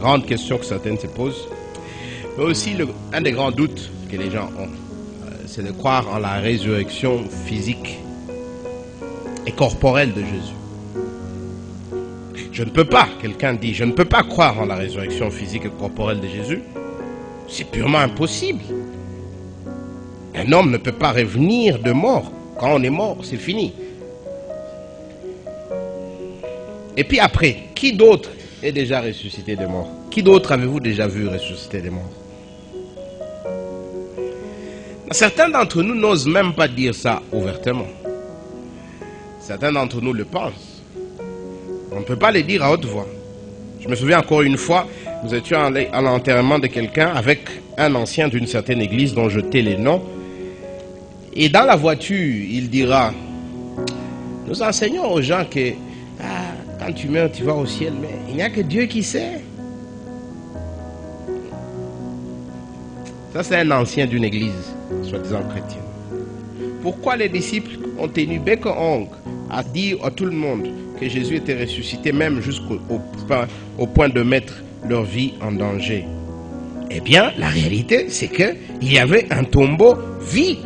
grande question que certaines se posent. Mais aussi, un des grands doutes que les gens ont, c'est de croire en la résurrection physique et corporelle de Jésus. Je ne peux pas, quelqu'un dit, je ne peux pas croire en la résurrection physique et corporelle de Jésus. C'est purement impossible. Un homme ne peut pas revenir de mort. Quand on est mort, c'est fini. Et puis après, qui d'autre est déjà ressuscité des morts? Qui d'autre avez-vous déjà vu ressusciter des morts? Certains d'entre nous n'osent même pas dire ça ouvertement. Certains d'entre nous le pensent. On ne peut pas le dire à haute voix. Je me souviens encore une fois, nous étions à l'enterrement de quelqu'un avec un ancien d'une certaine église dont je tais les noms. Et dans la voiture, il dira, nous enseignons aux gens que quand tu meurs, tu vas au ciel, mais il n'y a que Dieu qui sait. Ça, c'est un ancien d'une église, soi-disant chrétienne. Pourquoi les disciples ont tenu bec et ongle à dire à tout le monde que Jésus était ressuscité, même jusqu'au point de mettre leur vie en danger? Eh bien, la réalité, c'est qu'il y avait un tombeau vide.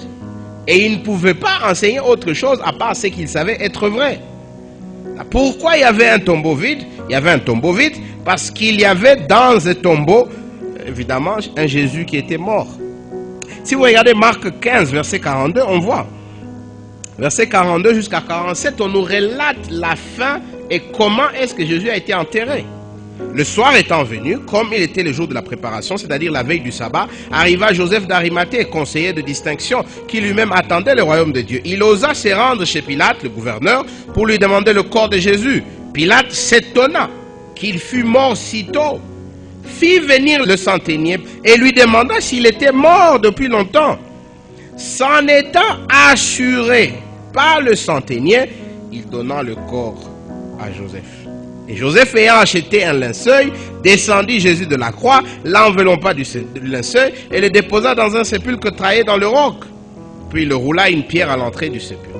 Et ils ne pouvaient pas enseigner autre chose à part ce qu'ils savaient être vrai. Pourquoi il y avait un tombeau vide? Il y avait un tombeau vide parce qu'il y avait dans ce tombeau, évidemment, un Jésus qui était mort. Si vous regardez Marc 15, verset 42, on voit. Verset 42 jusqu'à 47, on nous relate la fin et comment est-ce que Jésus a été enterré. Le soir étant venu, comme il était le jour de la préparation, c'est-à-dire la veille du sabbat, arriva Joseph d'Arimathée, conseiller de distinction, qui lui-même attendait le royaume de Dieu. Il osa se rendre chez Pilate, le gouverneur, pour lui demander le corps de Jésus. Pilate s'étonna qu'il fût mort si tôt, fit venir le centenier et lui demanda s'il était mort depuis longtemps. S'en étant assuré par le centenier, il donna le corps à Joseph. Et Joseph, ayant acheté un linceul, descendit Jésus de la croix, l'enveloppa du linceul et le déposa dans un sépulcre taillé dans le roc. Puis il roula une pierre à l'entrée du sépulcre.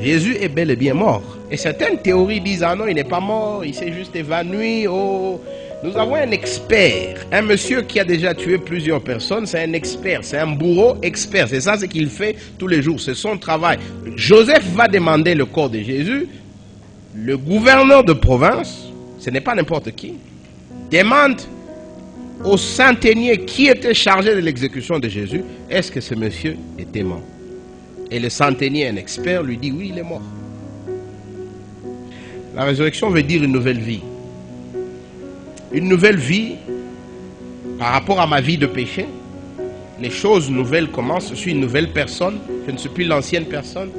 Jésus est bel et bien mort. Et certaines théories disent, ah non, il n'est pas mort, il s'est juste évanoui. Oh. Nous avons un expert, un monsieur qui a déjà tué plusieurs personnes, c'est un expert, c'est un bourreau expert. C'est ça ce qu'il fait tous les jours, c'est son travail. Joseph va demander le corps de Jésus. Le gouverneur de province, ce n'est pas n'importe qui, demande au centenier qui était chargé de l'exécution de Jésus, est-ce que ce monsieur était mort? Et le centenier, un expert, lui dit oui, il est mort. La résurrection veut dire une nouvelle vie. Une nouvelle vie par rapport à ma vie de péché. Les choses nouvelles commencent, je suis une nouvelle personne, je ne suis plus l'ancienne personne.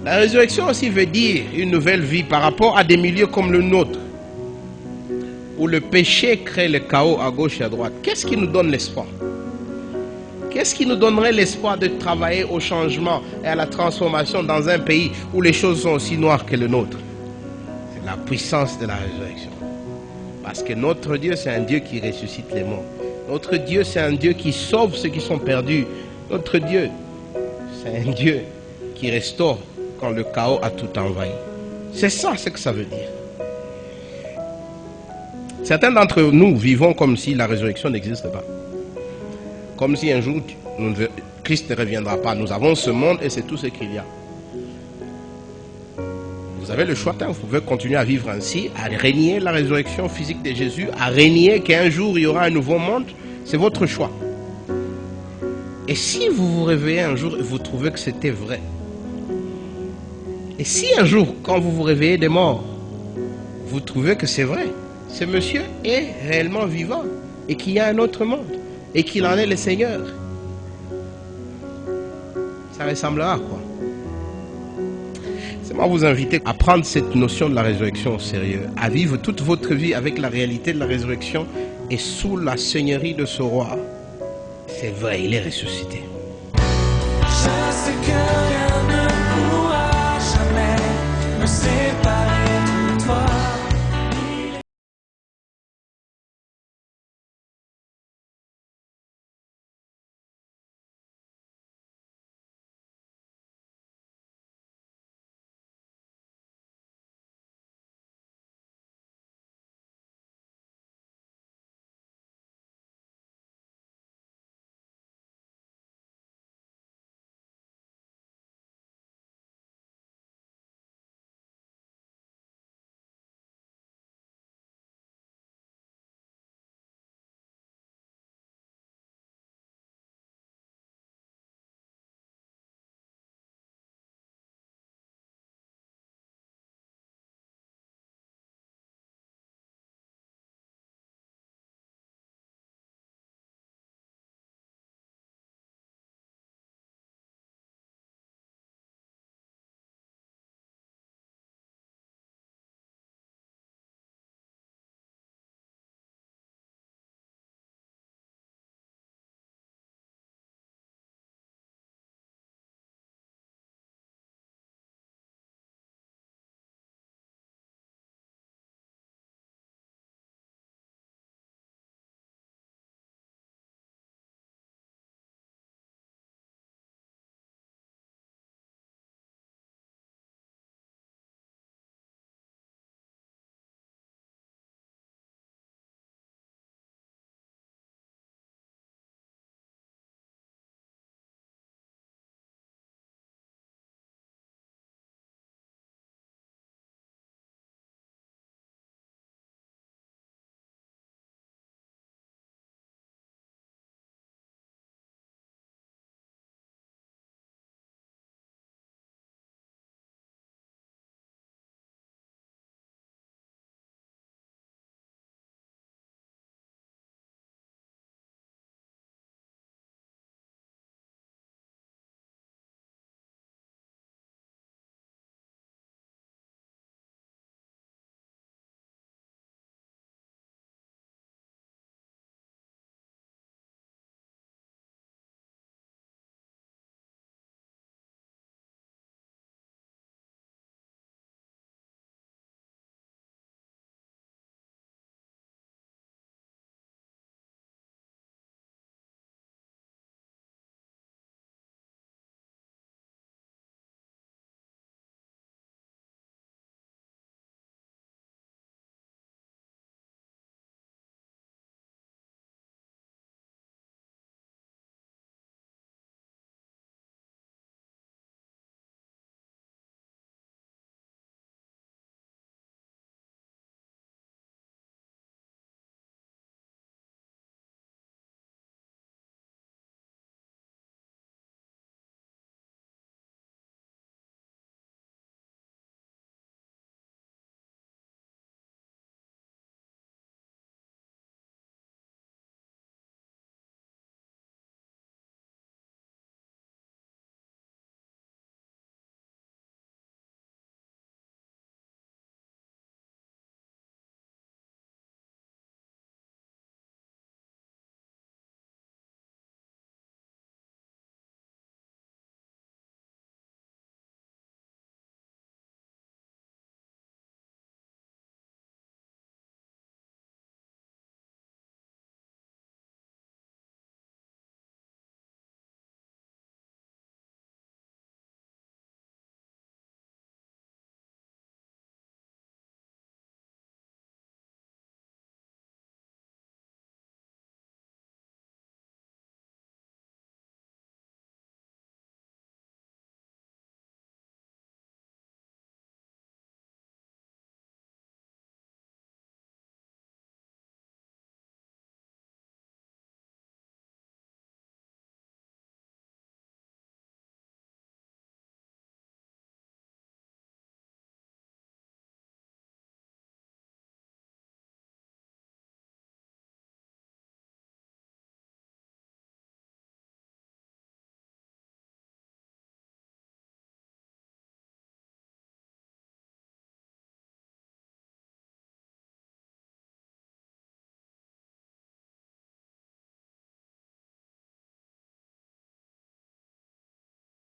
La résurrection aussi veut dire une nouvelle vie par rapport à des milieux comme le nôtre, où le péché crée le chaos à gauche et à droite. Qu'est-ce qui nous donne l'espoir? Qu'est-ce qui nous donnerait l'espoir de travailler au changement et à la transformation dans un pays où les choses sont aussi noires que le nôtre? C'est la puissance de la résurrection. Parce que notre Dieu, c'est un Dieu qui ressuscite les morts. Notre Dieu, c'est un Dieu qui sauve ceux qui sont perdus. Notre Dieu, c'est un Dieu qui restaure quand le chaos a tout envahi. C'est ça ce que ça veut dire. Certains d'entre nous vivons comme si la résurrection n'existe pas. Comme si un jour Christ ne reviendra pas. Nous avons ce monde et c'est tout ce qu'il y a. Vous avez le choix, vous pouvez continuer à vivre ainsi, à régner la résurrection physique de Jésus, à régner qu'un jour il y aura un nouveau monde. C'est votre choix. Et si vous vous réveillez un jour et vous trouvez que c'était vrai, et si un jour, quand vous vous réveillez des morts, vous trouvez que c'est vrai, ce monsieur est réellement vivant et qu'il y a un autre monde et qu'il en est le Seigneur, ça ressemblera à quoi? C'est moi vous inviter à prendre cette notion de la résurrection au sérieux, à vivre toute votre vie avec la réalité de la résurrection et sous la seigneurie de ce roi. C'est vrai, il est ressuscité. Je sais que rien ne pourra jamais me séparer.